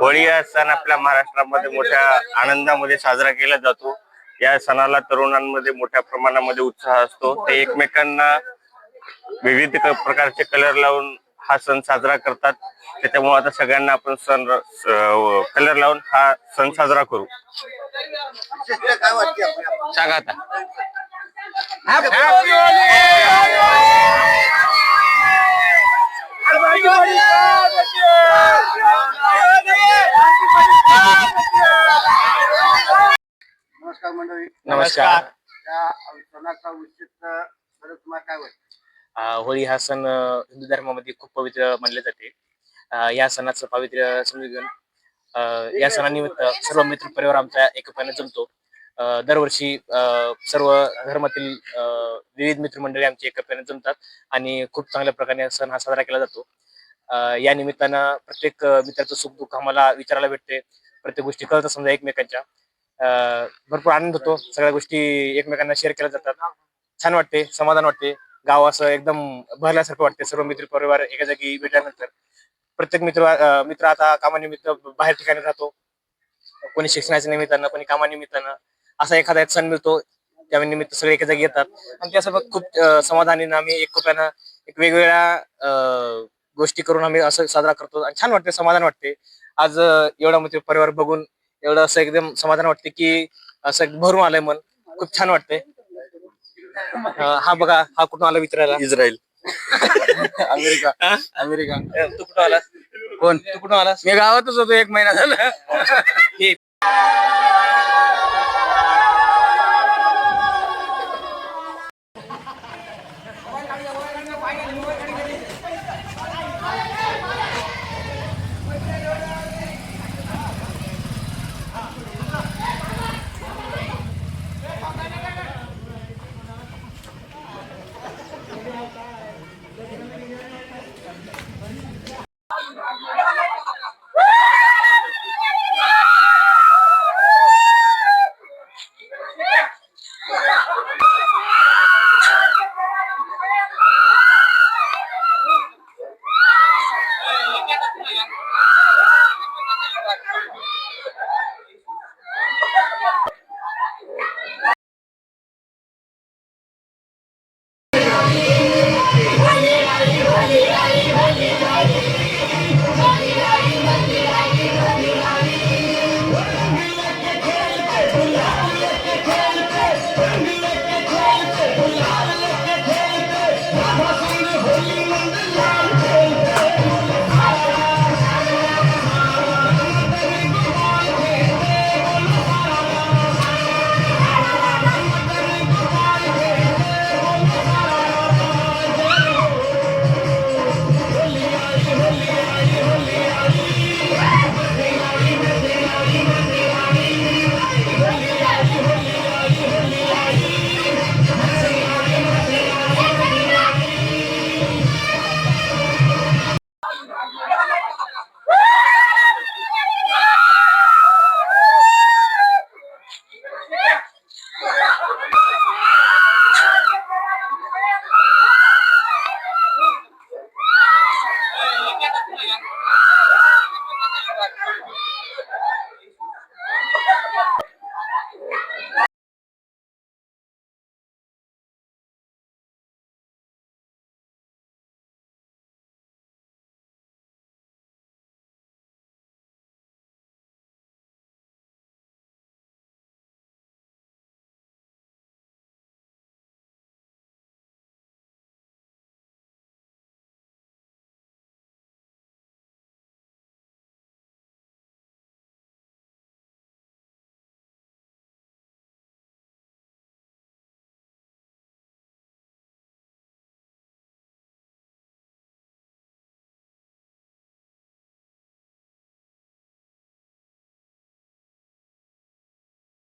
होळी हा सण आपल्या महाराष्ट्रामध्ये मोठ्या आनंदामध्ये साजरा केला जातो. या सणाला तरुणांमध्ये मोठ्या प्रमाणामध्ये उत्साह असतो. ते एकमेकांना विविध प्रकारचे कलर लावून हा सण साजरा करतात. त्याच्यामुळे आता सगळ्यांना आपण कलर लावून हा सण साजरा करू. सांगा आता. नमस्कार मंडळी. नमस्कार. त्या सणाचा उचित तुम्हाला काय वाटतं? होळी हा सण हिंदू धर्मामध्ये खूप पवित्र मानले जाते. या सणाचं पावित्र्य समजून या सणानिमित्त सर्व मित्र परिवार आमच्या एकोप्याने जमतो. दरवर्षी सर्व धर्मातील विविध मित्रमंडळी आमची एकोप्याने जमतात आणि खूप चांगल्या प्रकारे सण हा साजरा केला जातो. या निमित्तानं प्रत्येक मित्राचं सुख दुःख आम्हाला विचारायला भेटते. प्रत्येक गोष्टी कळतात समजा एकमेकांच्या. भरपूर आनंद होतो. सगळ्या गोष्टी एकमेकांना शेअर केल्या जातात. छान वाटते, समाधान वाटते. गाव असं एकदम भरल्यासारखं वाटते. सर्व मित्र परिवार एका जागी भेटल्यानंतर प्रत्येक मित्र आता कामानिमित्त बाहेर ठिकाणी राहतो. कोणी शिक्षणाच्या निमित्तानं, कोणी कामानिमित्तानं. असा एखादा एक सण मिळतो, त्या निमित्त सगळे एका जागी येतात आणि त्यासोबत खूप समाधानीनं आम्ही एकोप्यानं एक वेगवेगळ्या गोष्टी करून आम्ही असं साजरा करतो आणि छान वाटते, समाधान वाटते. आज एवढा मित्र परिवार बघून एवढं असं एकदम समाधान वाटते की असं भरून आलंय मन. खूप छान वाटते. हा बघा, हा कुठून आला विचारायला? इस्रायल. अमेरिका. अमेरिका. तू कुठं आलास? कोण? तू कुठून आलास? मी गावातच होतो 1 महिना झाला.